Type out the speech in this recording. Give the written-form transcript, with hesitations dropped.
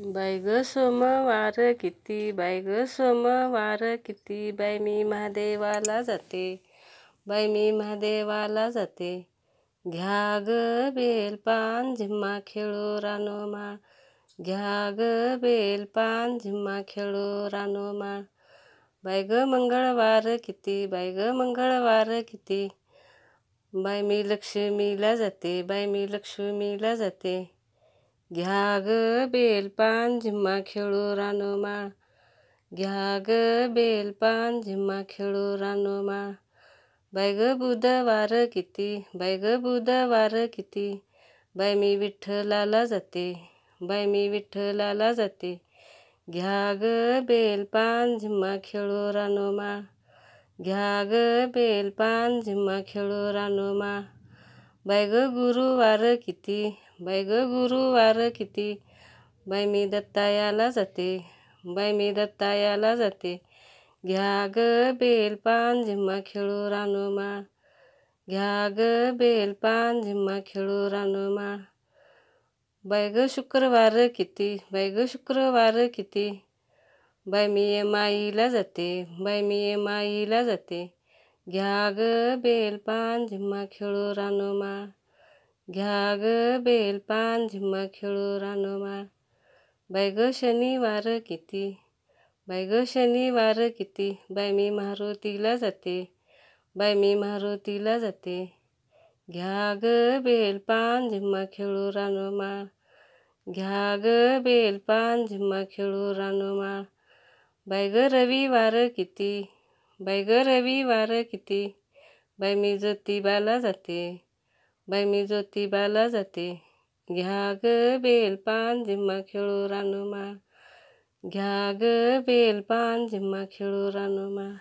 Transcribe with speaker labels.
Speaker 1: बाई ग सोमवार किती, बाई ग सोमवार किती, बाई मी महादेवाला जाते, बाई मी महादेवाला जाते. घ्या ग बेलपान झिम्मा खेळो रानो माळ, घ्या ग बेलपान झिम्मा खेळो रानो माळ. बाई ग मंगळवार किती, बाई ग मंगळवार किती, बाई मी लक्ष्मीला जाते, बाई मी लक्ष्मीला जाते. घ्या ग बेलपान झिम्मा खेळो रानो माळ, घ्या ग बेलपान झिम्मा खेळो रानो माळ. बाई ग बुधवार किती, बाई ग बुधवार किती, बाई मी विठ्ठलाला जाते, बाई मी विठ्ठलाला जाते. घ्या ग बेलपान झिम्मा खेळो रानो माळ, घ्या ग बेलपान झिम्मा खेळो रानो माळ. बाई ग गुरुवार किती, बाई ग गुरुवार किती, बाई मी दत्तायाला जाते, बाई मी दत्तायाला जाते. घ्या ग बेलपान झिम्मा खेळो रानो माळ, घ्या ग बेलपान झिम्मा खेळो रानो माळ. बाई ग शुक्रवार किती, बाई ग शुक्रवार किती, बाई मी माईला जाते, बाई मी माईला जाते. घ्या ग बेलपान झिम्मा खेळो रानो माळ, घ्या ग बेलपान झिम्मा खेळो रानो माळ. बाई ग शनिवार किती, बाई ग शनिवार किती, बाई मी मारुतीला जाते, बाई मी मारुतीला जाते. घ्या ग बेलपान झिम्मा खेळो रानो माळ, घ्या ग बेलपान झिम्मा खेळो रानो माळ. बाई ग रविवार किती, बाई ग रविवार किती, बाई मी ज्योतिबाला जाते, बाई मी ज्योतिबाला जाते. घ्या ग बेलपान झिम्मा खेळो रानो माळ, घ्या ग बेलपान झिम्मा खेळो रानो माळ.